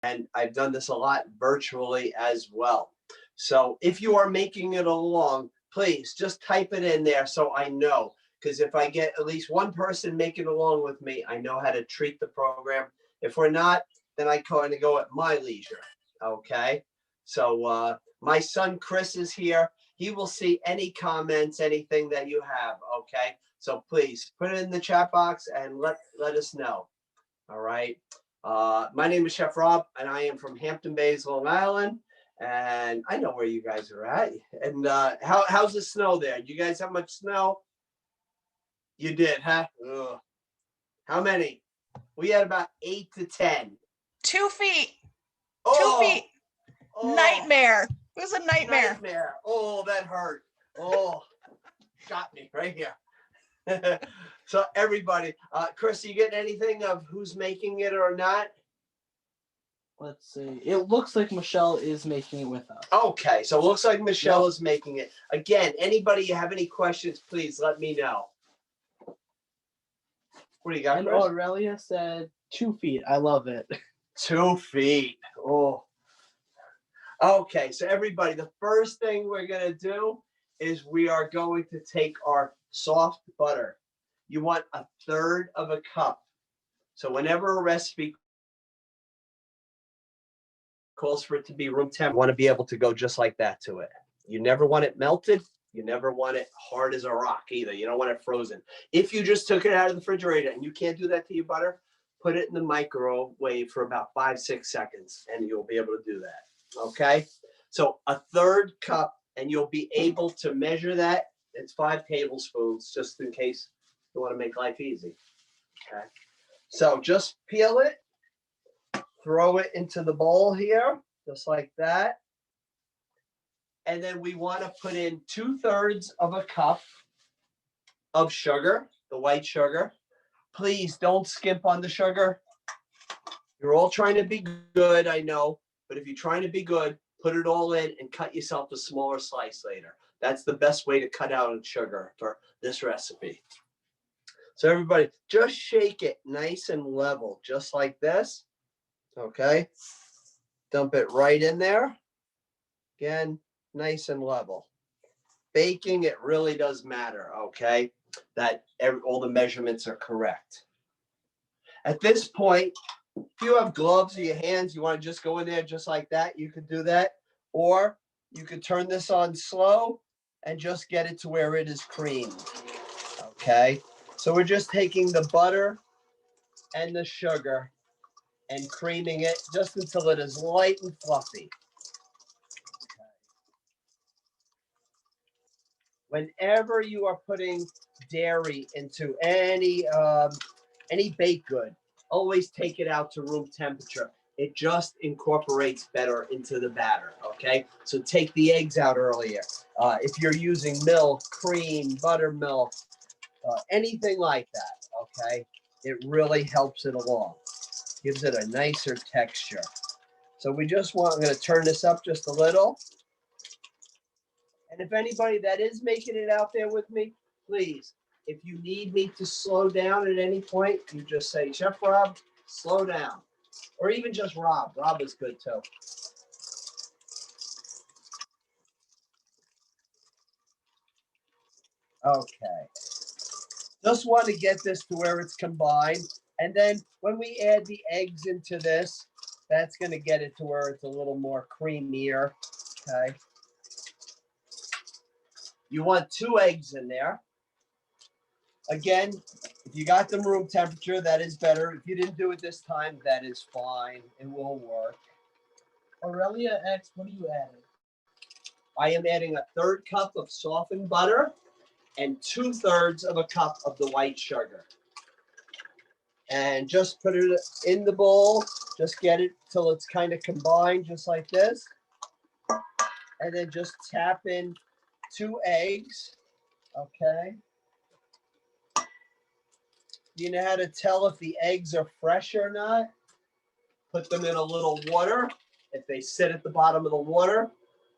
and I've done this a lot virtually as well. So if you are making it along, please just type it in there so I know. Because if I get at least one person making along with me, I know how to treat the program. If we're not, then I kind of go at my leisure. Okay. So my son Chris is here. He will see any comments, anything that you have. Okay. So please put it in the chat box and let us know. All right. My name is Chef Rob, and I am from Hampton Bays, Long Island. And I know where you guys are at. And how's the snow there? Do you guys have much snow? You did, huh? Ugh. How many? We had about 8 to 10. 2 feet. Oh, 2 feet. Oh, nightmare. It was a nightmare. Nightmare. Oh, that hurt. Oh, got me right here. So everybody, Chris, you getting anything of who's making it or not? Let's see. It looks like Michelle is making it with us. Okay, so it looks like Michelle is making it. Again, anybody you have any questions, please let me know. What do you got, and Chris? Aurelia said 2 feet. I love it. 2 feet. Oh. Okay, so everybody, the first thing we're going to do is we are going to take our soft butter. You want 1/3 of a cup. So whenever a recipe calls for it to be room temp, you want to be able to go just like that to it. You never want it melted. You never want it hard as a rock either. You don't want it frozen. If you just took it out of the refrigerator and you can't do that to your butter, put it in the microwave for about 5-6 seconds and you'll be able to do that. Okay? So 1/3 cup, and you'll be able to measure that. It's 5 tablespoons, just in case you want to make life easy. Okay? So just peel it, throw it into the bowl here, just like that. And then we want to put in 2/3 of a cup of sugar, the white sugar. Please don't skimp on the sugar. You're all trying to be good, I know. But if you're trying to be good, put it all in and cut yourself a smaller slice later. That's the best way to cut out on sugar for this recipe. So everybody, just shake it nice and level, just like this. Okay. Dump it right in there. Again, nice and level. Baking, it really does matter, okay, that all the measurements are correct. At this point, if you have gloves in your hands, you want to just go in there just like that, you could do that. Or you could turn this on slow and just get it to where it is creamed, okay? So we're just taking the butter and the sugar and creaming it just until it is light and fluffy. Whenever you are putting dairy into any baked good, always take it out to room temperature. It just incorporates better into the batter, okay? So take the eggs out earlier. If you're using milk, cream, buttermilk, anything like that, okay? It really helps it along. Gives it a nicer texture. So I'm going to turn this up just a little. And if anybody that is making it out there with me, please, if you need me to slow down at any point, you just say, Chef Rob, slow down. Or even just Rob. Rob is good too. Okay. Just want to get this to where it's combined. And then when we add the eggs into this, that's going to get it to where it's a little more creamier. Okay. You want 2 eggs in there. Again, if you got them room temperature, that is better. If you didn't do it this time, that is fine. It will work. Aurelia asks, what are you adding? I am adding 1/3 cup of softened butter and 2/3 of a cup of the white sugar. And just put it in the bowl. Just get it till it's kind of combined, just like this. And then just tap in 2 eggs. Okay. You know how to tell if the eggs are fresh or not? Put them in a little water. If they sit at the bottom of the water,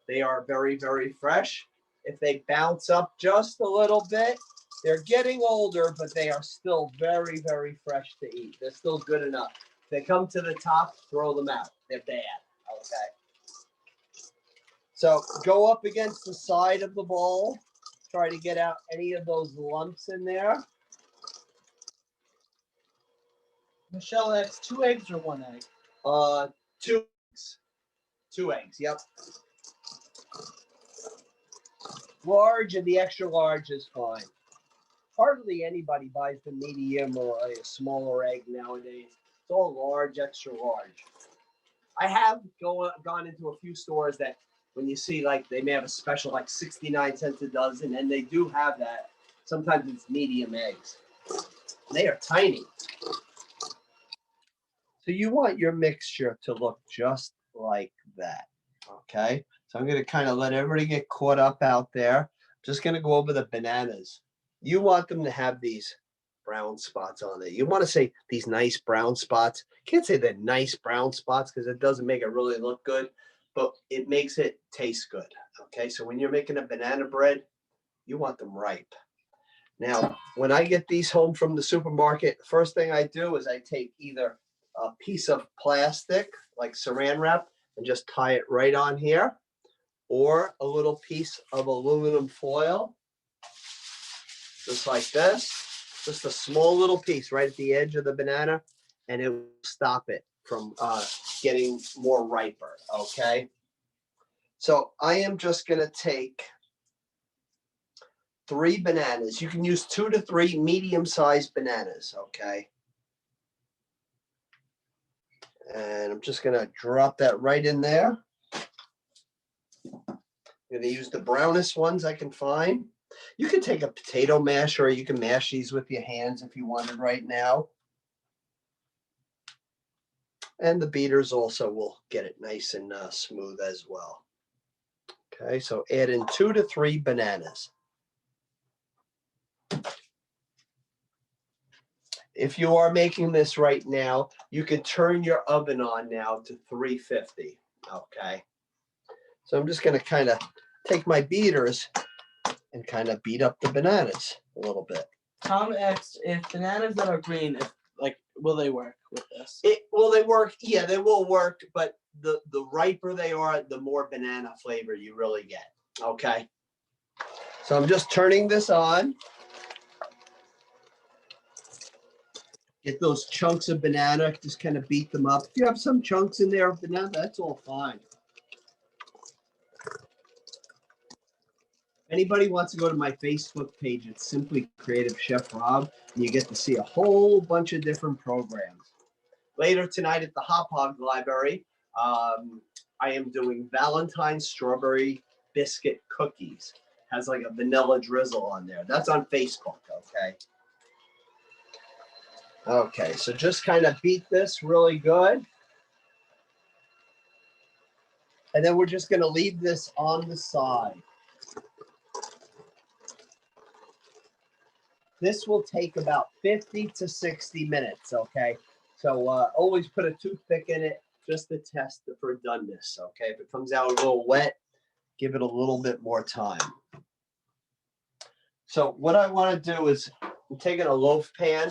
they are very, very fresh. If they bounce up just a little bit, they're getting older, but they are still very, very fresh to eat. They're still good enough. they come to the top, throw them out. They're bad. Okay. So go up against the side of the bowl. Try to get out any of those lumps in there. Michelle has 2 eggs or 1 egg? 2 eggs. 2 eggs, yep. Large and the extra large is fine. Hardly anybody buys the medium or a smaller egg nowadays. It's all large, extra large. I have gone into a few stores that when you see like they may have a special like 69 cents a dozen, and they do have that. Sometimes it's medium eggs. They are tiny. So you want your mixture to look just like that, okay? So I'm gonna kind of let everybody get caught up out there. Just gonna go over the bananas. You want them to have these brown spots on it. You want to say these nice brown spots. Can't say they're nice brown spots because it doesn't make it really look good, but it makes it taste good, okay? So when you're making a banana bread, you want them ripe. Now, when I get these home from the supermarket, first thing I do is I take either a piece of plastic like saran wrap and just tie it right on here, or a little piece of aluminum foil, just like this, just a small little piece right at the edge of the banana, and it will stop it from getting more riper, okay? So I am just gonna take 3 bananas. You can use 2 to 3 medium-sized bananas, okay? And I'm just gonna drop that right in there. I'm gonna use the brownest ones I can find. You can take a potato masher, or you can mash these with your hands if you wanted right now. And the beaters also will get it nice and smooth as well. Okay, so add in 2 to 3 bananas. If you are making this right now, you can turn your oven on now to 350, okay? So I'm just gonna kind of take my beaters and kind of beat up the bananas a little bit. Tom asked if bananas that are green, will they work with this? Will they work? Yeah, they will work, but the riper they are, the more banana flavor you really get, okay? So I'm just turning this on. Get those chunks of banana, just kind of beat them up. If you have some chunks in there of banana, that's all fine. Anybody wants to go to my Facebook page, it's simply Creative Chef Rob, and you get to see a whole bunch of different programs. Later tonight at the Hop Hog Library, I am doing Valentine's strawberry biscuit cookies. Has like a vanilla drizzle on there. That's on Facebook, okay? Okay, so just kind of beat this really good. And then we're just going to leave this on the side. This will take about 50 to 60 minutes, okay? So always put a toothpick in it just to test for doneness, okay? If it comes out a little wet, give it a little bit more time. So what I want to do is I'm taking a loaf pan,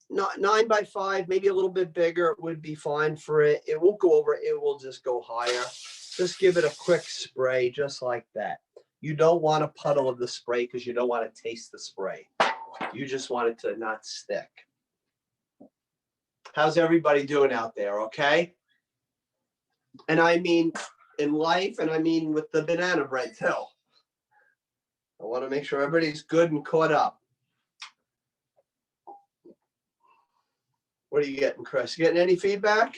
not 9 by 5, maybe a little bit bigger would be fine for it. It won't go over, it will just go higher. Just give it a quick spray just like that. You don't want a puddle of the spray because you don't want to taste the spray. You just want it to not stick. How's everybody doing out there, okay? And I mean in life, and I mean with the banana bread too. I want to make sure everybody's good and caught up. What are you getting, Chris? You getting any feedback?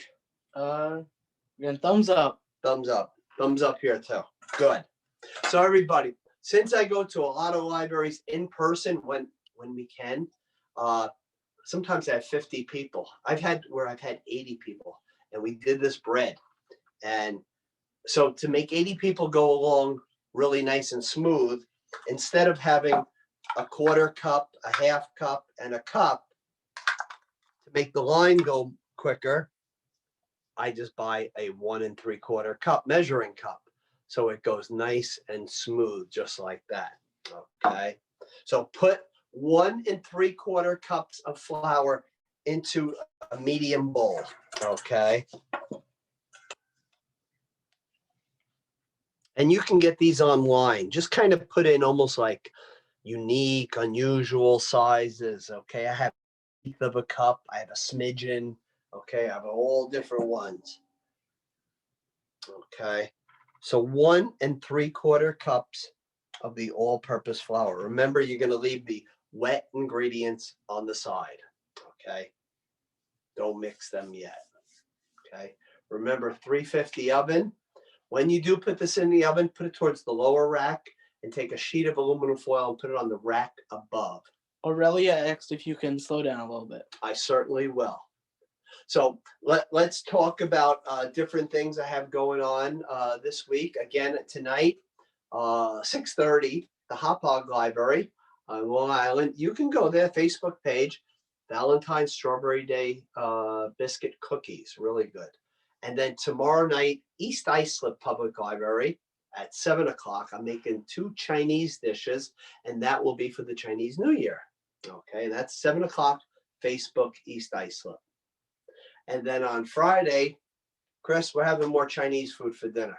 Again, thumbs up. Thumbs up. Thumbs up here too. Good. So everybody, since I go to a lot of libraries in person when we can, sometimes I have 50 people. I've had 80 people, and we did this bread. And so to make 80 people go along really nice and smooth, instead of having a quarter cup, a half cup, and a cup, to make the line go quicker, I just buy a 1 3/4 cup measuring cup. So it goes nice and smooth, just like that, okay? So put 1 3/4 cups of flour into a medium bowl. Okay. And you can get these online. Just kind of put in almost like unique, unusual sizes. Okay. I have an eighth of a cup. I have a smidgen. Okay. I have all different ones. Okay. So 1 3/4 cups of the all-purpose flour. Remember, you're going to leave the wet ingredients on the side. Okay. Don't mix them yet. Okay. Remember, 350 oven. When you do put this in the oven, put it towards the lower rack and take a sheet of aluminum foil and put it on the rack above. Aurelia asked if you can slow down a little bit. I certainly will. So let's talk about different things I have going on this week. Again, tonight, 6:30, the Hop Hog Library on Long Island. You can go there, Facebook page, Valentine's Strawberry Day biscuit cookies, really good. And then tomorrow night, East Islip Public Library at 7 o'clock. I'm making 2 Chinese dishes, and that will be for the Chinese New Year. Okay, that's 7 o'clock, Facebook, East Islip. And then on Friday, Chris, we're having more Chinese food for dinner.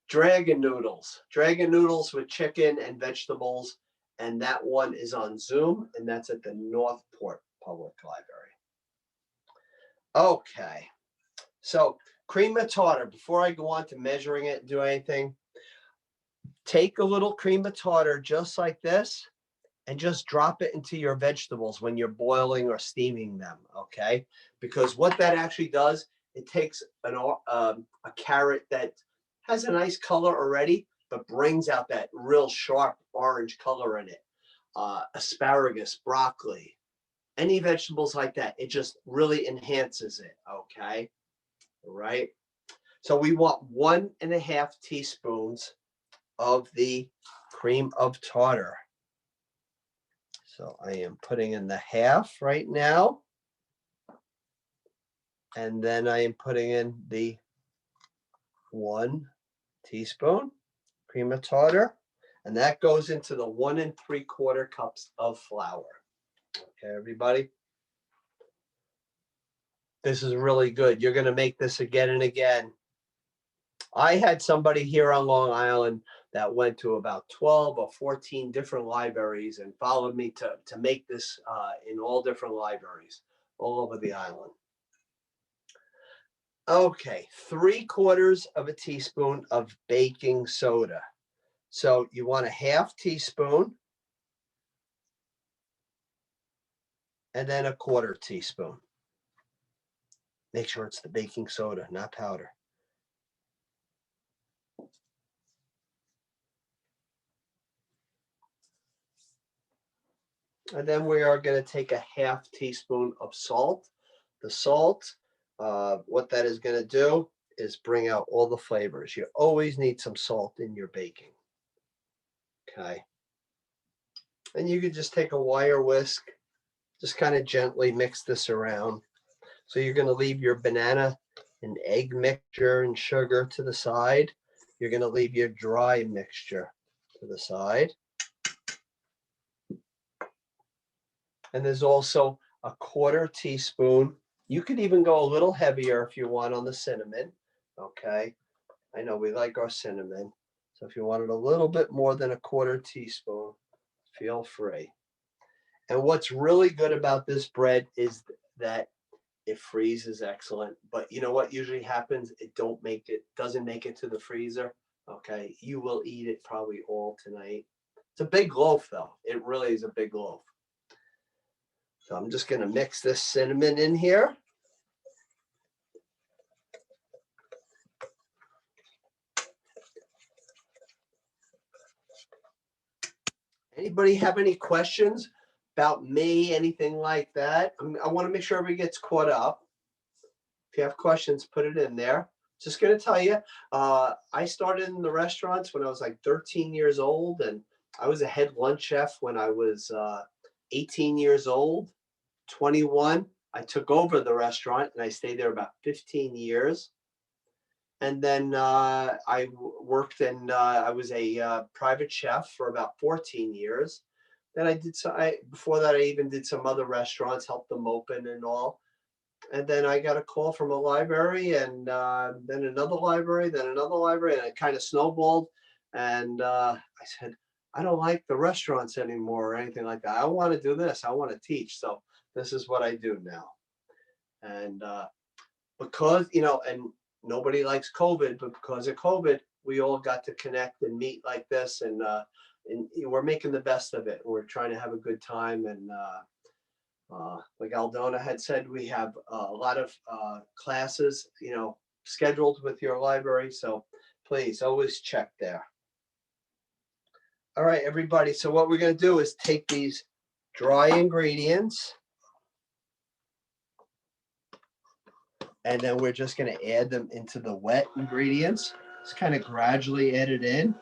Dragon noodles with chicken and vegetables. And that one is on Zoom, and that's at the Northport Public Library. Okay. So cream of tartar, before I go on to measuring it and do anything, take a little cream of tartar just like this and just drop it into your vegetables when you're boiling or steaming them, okay? Because what that actually does, it takes a carrot that has a nice color already, but brings out that real sharp orange color in it. Asparagus, broccoli, any vegetables like that, it just really enhances it, okay? All right. So we want 1.5 teaspoons of the cream of tartar. So I am putting in the half right now. And then I am putting in the 1 teaspoon cream of tartar. And that goes into the 1 3/4 cups of flour. Okay, everybody. This is really good. You're going to make this again and again. I had somebody here on Long Island that went to about 12 or 14 different libraries and followed me to make this in all different libraries all over the island. Okay, 3/4 of a teaspoon of baking soda. So you want a half teaspoon and then a 1/4 teaspoon. Make sure it's the baking soda, not powder. And then we are going to take a half teaspoon of salt. The salt, what that is going to do is bring out all the flavors. You always need some salt in your baking. Okay. And you could just take a wire whisk, just kind of gently mix this around. So you're going to leave your banana and egg mixture and sugar to the side. You're going to leave your dry mixture to the side. And there's also a 1/4 teaspoon. You could even go a little heavier if you want on the cinnamon. Okay. I know we like our cinnamon. So if you wanted a little bit more than a 1/4 teaspoon, feel free. And what's really good about this bread is that it freezes excellent. But you know what usually happens? It doesn't make it to the freezer. Okay. You will eat it probably all tonight. It's a big loaf though. It really is a big loaf. So I'm just going to mix this cinnamon in here. Anybody have any questions about me, anything like that? I want to make sure everybody gets caught up. If you have questions, put it in there. Just going to tell you, I started in the restaurants when I was like 13 years old, and I was a head lunch chef when I was 18 years old. 21, I took over the restaurant and I stayed there about 15 years. And then I worked and I was a private chef for about 14 years. Then I did before that I even did some other restaurants, helped them open and all. And then I got a call from a library, and then another library, and it kind of snowballed. And I said, I don't like the restaurants anymore or anything like that. I want to do this. I want to teach. So this is what I do now. And because, and nobody likes COVID, but because of COVID, we all got to connect and meet like this. And we're making the best of it. We're trying to have a good time. And like Aldona had said, we have a lot of classes, scheduled with your library. So please always check there. All right, everybody. So what we're going to do is take these dry ingredients, and then we're just going to add them into the wet ingredients. Just kind of gradually add it in.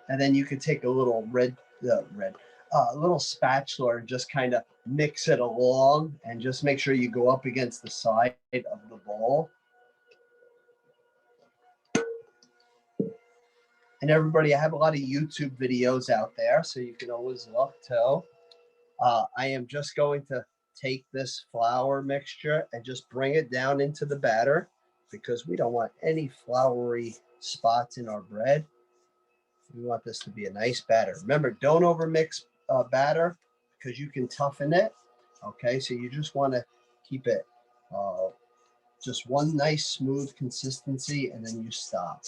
And then you can take a little little spatula and just kind of mix it along, and just make sure you go up against the side of the bowl. And everybody, I have a lot of YouTube videos out there, so you can always look too. I am just going to take this flour mixture and just bring it down into the batter, because we don't want any floury spots in our bread. We want this to be a nice batter. Remember, don't overmix batter, because you can toughen it. Okay, so you just want to keep it just one nice smooth consistency, and then you stop.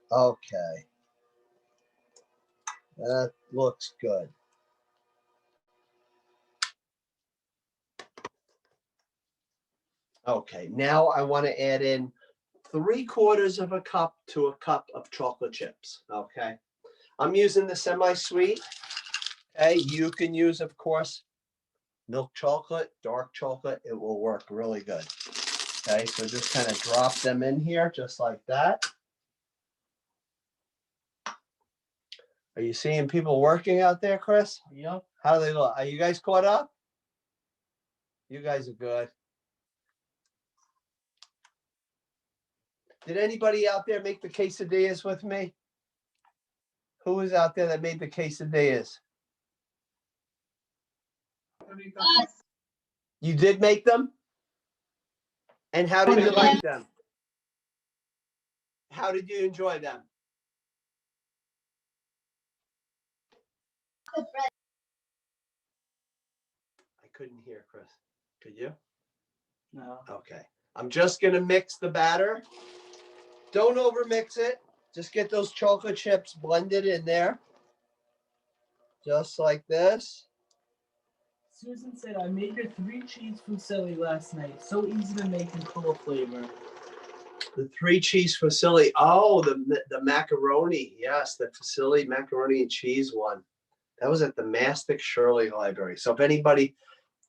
Okay, that looks good. Okay, now I want to add in 3/4 of a cup to a cup of chocolate chips. Okay, I'm using the semi-sweet. Okay, you can use, of course, milk chocolate, dark chocolate. It will work really good. Okay, so just kind of drop them in here just like that. Are you seeing people working out there, Chris? Yep. How do they look? Are you guys caught up? You guys are good. Did anybody out there make the quesadillas with me? Who was out there that made the quesadillas? You did make them? And how did you like them? How did you enjoy them? I couldn't hear, Chris. Could you? No. Okay. I'm just going to mix the batter. Don't overmix it. Just get those chocolate chips blended in there. Just like this. Susan said, I made your 3-cheese fusilli last night. So easy to make and full of flavor. The 3-cheese fusilli. Oh, the macaroni. Yes, the fusilli macaroni and cheese one. That was at the Mastic Shirley Library. So if anybody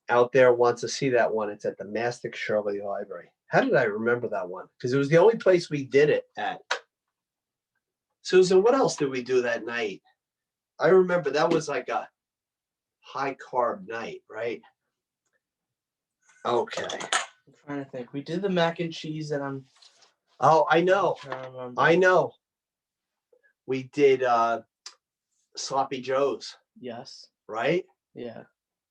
out there wants to see that one, it's at the Mastic Shirley Library. How did I remember that one? Because it was the only place we did it at. Susan, what else did we do that night? I remember that was like a high carb night, right? Okay. I'm trying to think. We did the mac and cheese, and I'm. Oh, I know. I know. We did Sloppy Joe's. Yes. Right? Yeah.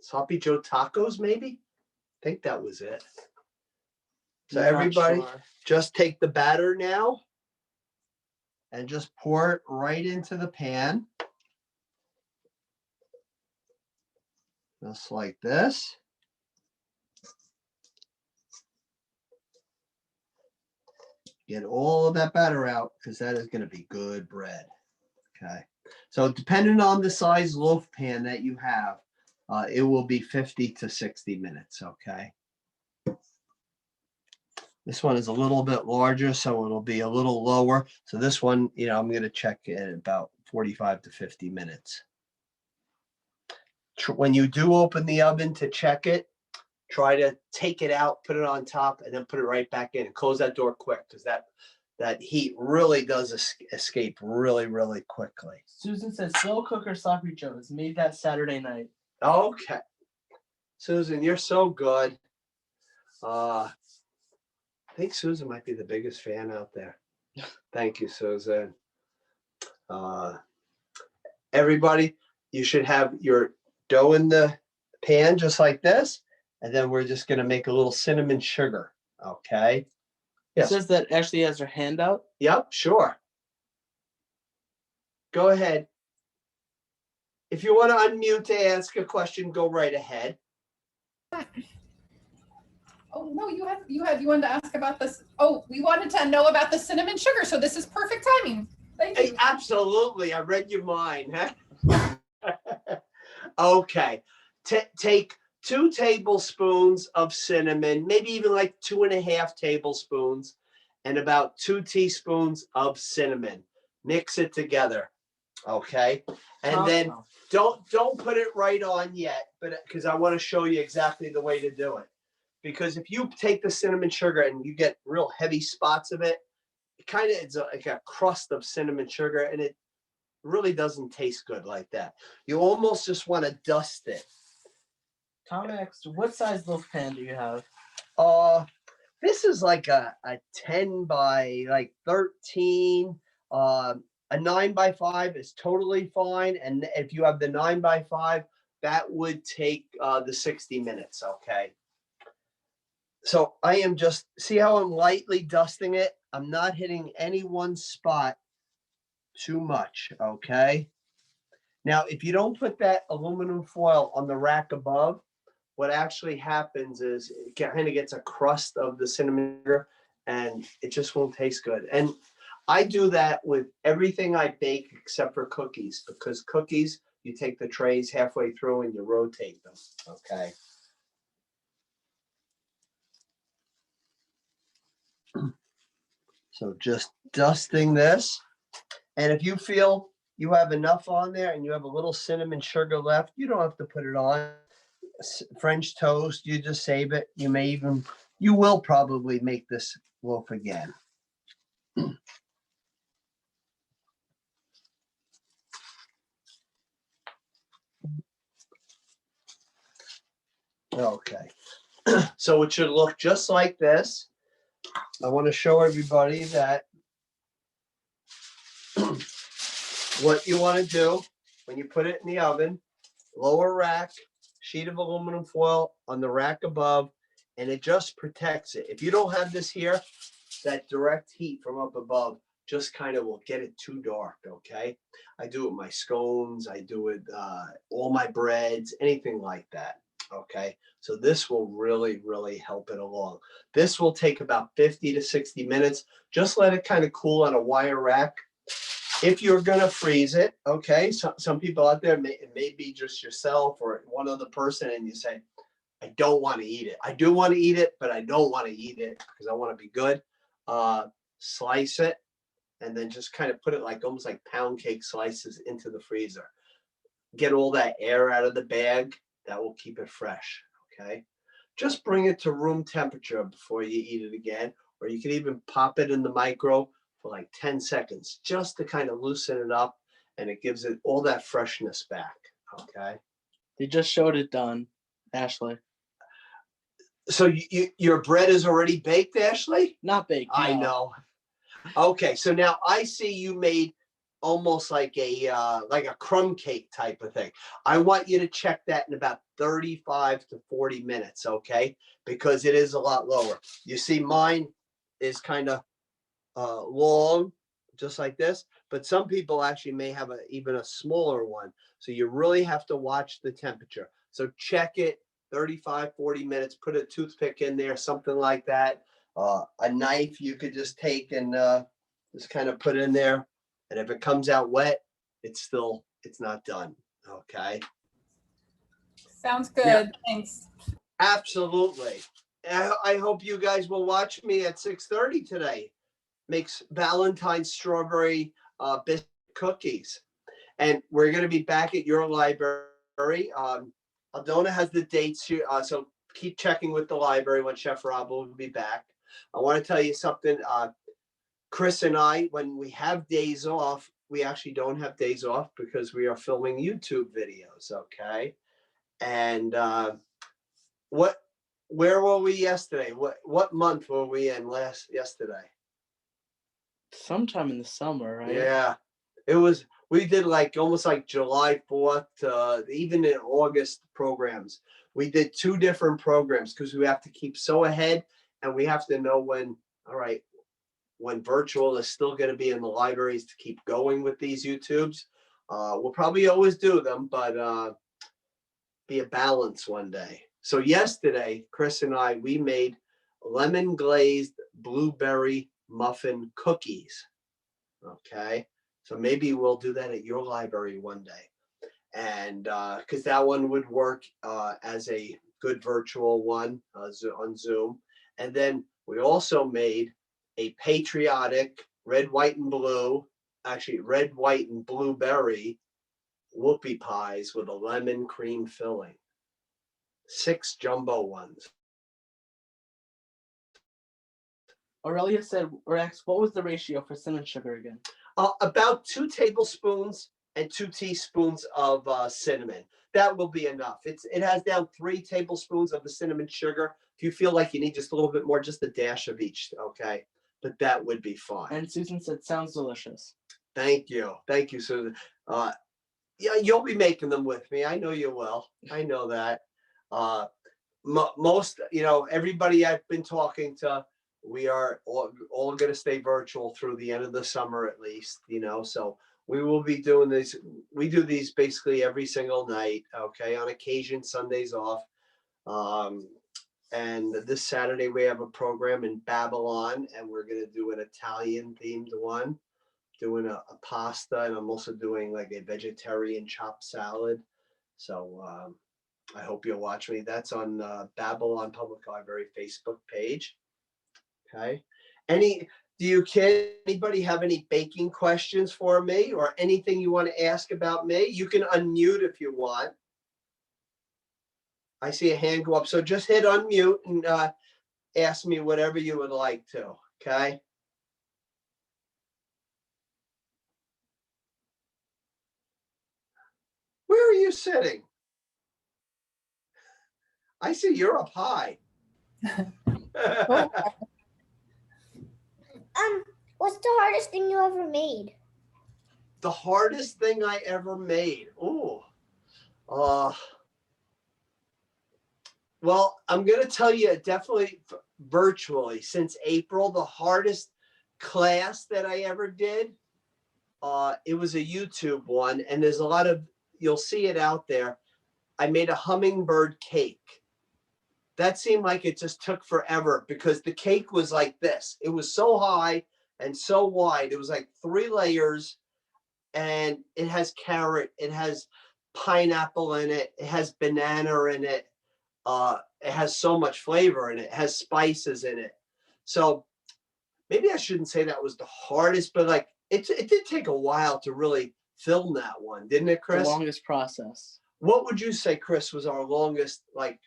Sloppy Joe tacos, maybe? I think that was it. So Not everybody, sure. just take the batter now and just pour it right into the pan. Just like this. Get all of that batter out, because that is going to be good bread. Okay. So depending on the size loaf pan that you have, it will be 50 to 60 minutes. Okay. This one is a little bit larger, so it'll be a little lower. So this one, I'm going to check in about 45 to 50 minutes. When you do open the oven to check it, try to take it out, put it on top, and then put it right back in, and close that door quick, because that heat really does escape really, really quickly. Susan says, slow cooker sloppy joes. Made that Saturday night. Okay. Susan, you're so good. think Susan might be the biggest fan out there. Thank you, Susan. Everybody, you should have your dough in the pan just like this. And then we're just going to make a little cinnamon sugar. Okay. It Yes. says that Ashley has her hand out. Yep, sure. Go ahead. If you want to unmute to ask a question, go right ahead. Oh no, you wanted to ask about this. Oh, we wanted to know about the cinnamon sugar, so this is perfect timing. Thank Hey, you. absolutely. I read your mind. Huh? Okay. Take 2 tablespoons of cinnamon, maybe even like 2.5 tablespoons, and about 2 teaspoons of cinnamon. Mix it together. Okay. And then don't put it right on yet, but because I want to show you exactly the way to do it. Because if you take the cinnamon sugar and you get real heavy spots of it, it kind of is like a crust of cinnamon sugar, and it really doesn't taste good like that. You almost just want to dust it. Tom asked, what size loaf pan do you have? This is like a 10 by like 13. A 9 by 5 is totally fine. And if you have the 9 by 5, that would take the 60 minutes. Okay. So I am just, see how I'm lightly dusting it? I'm not hitting any one spot too much. Okay. Now, if you don't put that aluminum foil on the rack above, what actually happens is it kind of gets a crust of the cinnamon sugar and it just won't taste good. And I do that with everything I bake except for cookies, because cookies, you take the trays halfway through and you rotate them. Okay. So just dusting this. And if you feel you have enough on there and you have a little cinnamon sugar left, you don't have to put it on. French toast, you just save it. You will probably make this loaf again. Okay. So it should look just like this. I want to show everybody that what you want to do when you put it in the oven, lower rack, sheet of aluminum foil on the rack above, and it just protects it. If you don't have this here, that direct heat from up above just kind of will get it too dark. Okay. I do it with my scones. I do it all my breads, anything like that. Okay. So this will really, really help it along. This will take about 50 to 60 minutes. Just let it kind of cool on a wire rack. If you're going to freeze it, okay, so, some people out there, it may be just yourself or one other person, and you say, I don't want to eat it. I do want to eat it, but I don't want to eat it because I want to be good. Slice it and then just kind of put it like almost like pound cake slices into the freezer. Get all that air out of the bag. That will keep it fresh, okay? Just bring it to room temperature before you eat it again, or you can even pop it in the micro for like 10 seconds just to kind of loosen it up, and it gives it all that freshness back, okay? They just showed it done, Ashley. So your bread is already baked, Ashley? Not baked. I no. know. Okay, so now I see you made almost like a crumb cake type of thing. I want you to check that in about 35 to 40 minutes, okay? Because it is a lot lower. You see mine is kind of long, just like this, but some people actually may have even a smaller one. So you really have to watch the temperature. So check it 35, 40 minutes, put a toothpick in there, something like that. A knife you could just take and just kind of put in there. And if it comes out wet, it's not done. Okay. Sounds good. Yeah. Thanks. Absolutely. I hope you guys will watch me at 6:30 today. Makes Valentine's strawberry biscuit cookies. And we're going to be back at your library. Aldona has the dates here. So keep checking with the library when Chef Rob will be back. I want to tell you something. Chris and I, when we have days off, we actually don't have days off because we are filming YouTube videos. Okay. And what where were we yesterday? What month were we in yesterday? Sometime in the summer, right? Yeah, it was. We did like almost like July 4th, even in August programs. We did 2 different programs because we have to keep so ahead, and we have to know when. All right, when virtual is still going to be in the libraries to keep going with these YouTubes. We'll probably always do them, but be a balance one day. So yesterday, Chris and we made lemon glazed blueberry muffin cookies. Okay. So maybe we'll do that at your library one day. And because that one would work as a good virtual one on Zoom. And then we also made a patriotic red, white, and blue, actually red, white, and blueberry whoopie pies with a lemon cream filling. 6 jumbo ones. Aurelia said, or asked, what was the ratio for cinnamon sugar again? About 2 tablespoons and 2 teaspoons of cinnamon. That will be enough. It has down 3 tablespoons of the cinnamon sugar. If you feel like you need just a little bit more, just a dash of each, okay? But that would be fine. And Susan said, sounds delicious. Thank you, Susan. Yeah, you'll be making them with me. I know you will. I know that. Most, everybody I've been talking to, we are all going to stay virtual through the end of the summer at least, so we will be doing this. We do these basically every single night, okay? On occasion, Sundays off. And this Saturday we have a program in Babylon, and we're going to do an Italian themed one, doing a pasta, and I'm also doing like a vegetarian chopped salad. So I hope you'll watch me. That's on Babylon Public Library Facebook page. Okay. Anybody have any baking questions for me or anything you want to ask about me? You can unmute if you want. I see a hand go up. So just hit unmute and ask me whatever you would like to. Okay. Where are you sitting? I see you're up high. Oh. What's the hardest thing you ever made? The hardest thing I ever made. Ooh. Well, I'm going to tell you definitely virtually since April, the hardest class that I ever did, it was a YouTube one, and there's a lot of, you'll see it out there. I made a hummingbird cake. That seemed like it just took forever because the cake was like this. It was so high and so wide. It was like 3 layers, and it has carrot, it has pineapple in it, it has banana in it. It has so much flavor in it. It has spices in it. So maybe I shouldn't say that was the hardest, but like it did take a while to really film that one, didn't it, Chris? The longest process. What would you say, Chris, was our longest, like,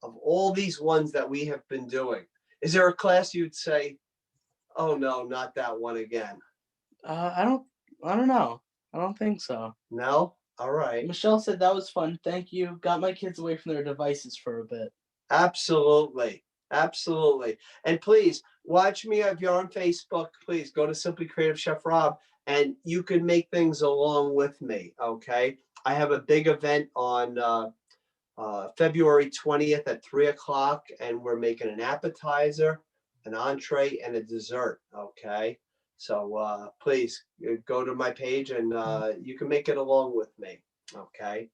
of all these ones that we have been doing? Is there a class you'd say, oh no, not that one again? I don't know. I don't think so. No? All right. Michelle said that was fun. Thank you. Got my kids away from their devices for a bit. Absolutely. Absolutely. And please watch me if you're on Facebook. Please go to Simply Creative Chef Rob, and you can make things along with me. Okay. I have a big event on February 20th at 3:00, and we're making an appetizer, an entree, and a dessert. Okay. So please go to my page, and you can make it along with me. Okay.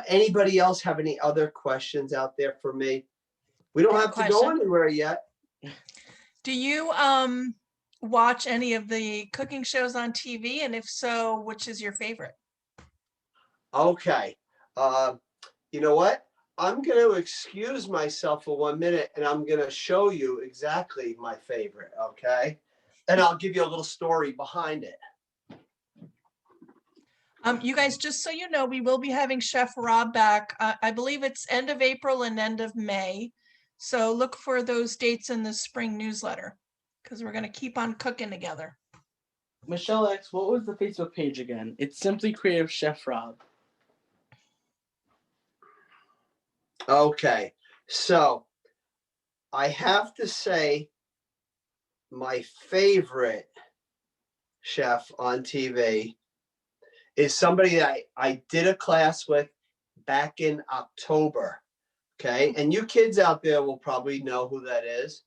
Anybody else have any other questions out there for me? We don't have to go anywhere yet. Do you watch any of the cooking shows on TV? And if so, which is your favorite? Okay. You know what? I'm going to excuse myself for 1 minute, and I'm going to show you exactly my favorite. Okay. And I'll give you a little story behind it. You guys, just so you know, we will be having Chef Rob back. I believe it's end of April and end of May. So look for those dates in the spring newsletter because we're going to keep on cooking together. Michelle X, what was the Facebook page again? It's Simply Creative Chef Rob. Okay. So I have to say, my favorite chef on TV is somebody that I did a class with back in October. Okay. And you kids out there will probably know who that is.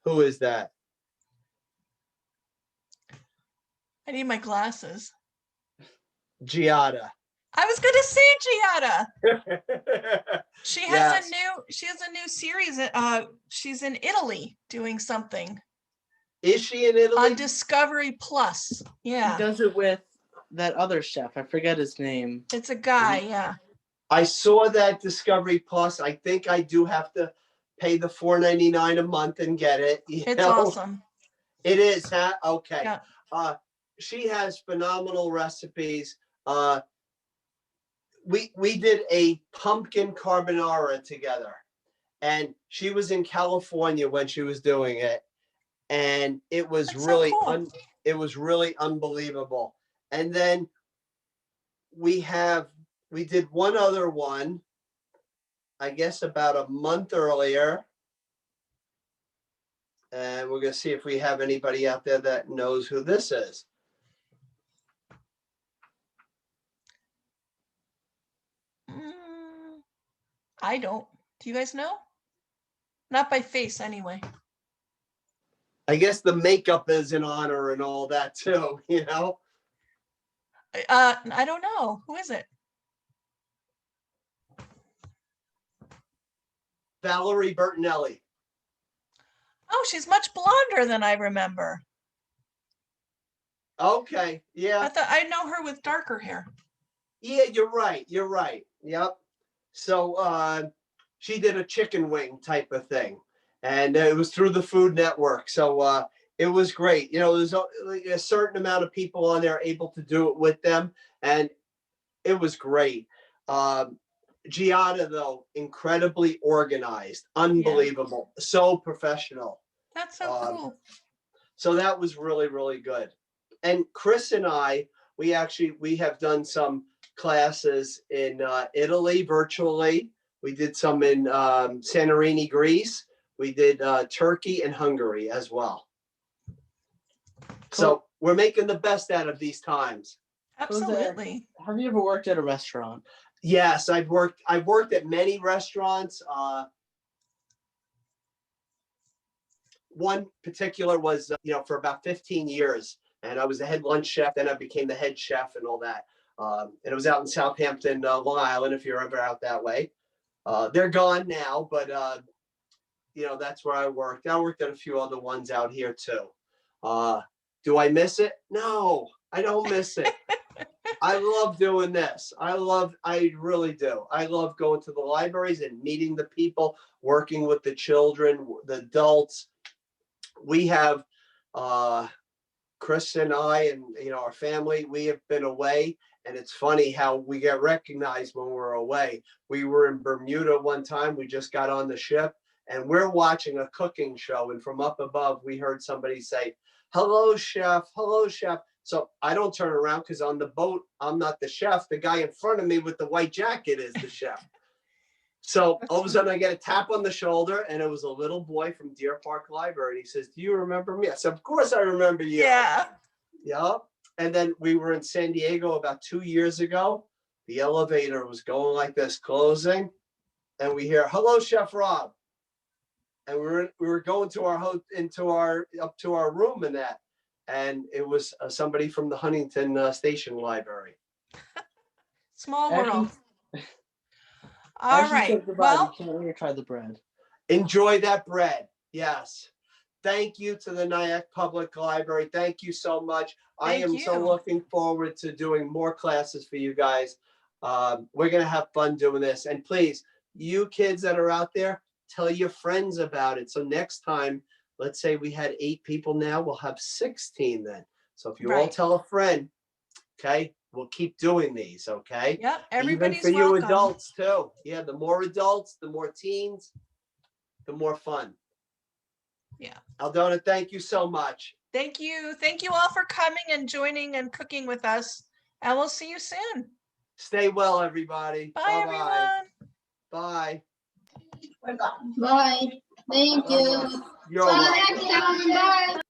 Who is that? I need my glasses. Giada. I was going to say Giada. She has Yes. she has a new series. She's in Italy doing something Is she in Italy? on Discovery Plus. He Yeah, does it with that other chef. I forget his name. it's a guy. Yeah, I saw that Discovery Plus. I think I do have to pay the $4.99 a month and get it. You it's know? awesome. It is, huh? Okay. Yeah. She has phenomenal recipes. We did a pumpkin carbonara together, and she was in California when she was doing it, and it was That's so really cool. it was really unbelievable. And then we did one other one, I guess about a month earlier. And we're going to see if we have anybody out there that knows who this is. I don't. Do you guys know? Not by face, anyway. I guess the makeup is in honor and all that too, you know? I don't know. Who is it? Valerie Bertinelli. Oh, she's much blonder than I remember. Okay, I yeah. thought I know her with darker hair. Yeah, you're right. You're right. Yep. So she did a chicken wing type of thing, and it was through the Food Network. So it was great. You know, there's a certain amount of people on there able to do it with them, and it was great. Giada, though, incredibly organized, unbelievable, so professional. That's so cool. So that was really, really good. And Chris and I, we have done some classes in Italy virtually. We did some in Santorini, Greece. We did Turkey and Hungary as well. Cool. So we're making the best out of these times. Absolutely. Have you ever worked at a restaurant? Yes, I've worked at many restaurants. One particular was, for about 15 years, and I was the head lunch chef. Then I became the head chef and all that. And it was out in Southampton, Long Island, if you're ever out that way. They're gone now, but that's where I worked. I worked at a few other ones out here too. Do I miss it? No, I don't miss it. I love doing this. I really do. I love going to the libraries and meeting the people, working with the children, the adults. We have Chris and I and our family, we have been away, and it's funny how we get recognized when we're away. We were in Bermuda one time. We just got on the ship, and we're watching a cooking show, and from up above we heard somebody say, "Hello, chef. Hello, chef." So I don't turn around because on the boat, I'm not the chef. The guy in front of me with the white jacket is the chef. So all of a sudden I get a tap on the shoulder, and it was a little boy from Deer Park Library. And he says, "Do you remember me?" I said, "Of course I remember you." Yeah. Yeah. And then we were in San Diego about 2 years ago. The elevator was going like this, closing. And we hear, "Hello, Chef Rob." And we were going to up to our room and that. And it was somebody from the Huntington Station Library. Small world. All As you right. said goodbye, Well, you can't wait to try the bread. Enjoy that bread. Yes. Thank you to the Nyack Public Library. Thank you so much. I Thank am so you. looking forward to doing more classes for you guys. We're going to have fun doing this. And please, you kids that are out there, tell your friends about it. So next time, let's say we had 8 people now, we'll have 16 then. So if you all Right. tell a friend, okay, we'll keep doing these, okay? yeah, Even everybody's for you welcome. adults too. Yeah, the more adults, the more teens, the more fun. Yeah. Aldona, thank you so much. Thank you. Thank you all for coming and joining and cooking with us. And we'll see you soon. Stay well, everybody. Bye, everyone. Bye. We're gone. Bye. Thank you. You're Till welcome. next time. Bye.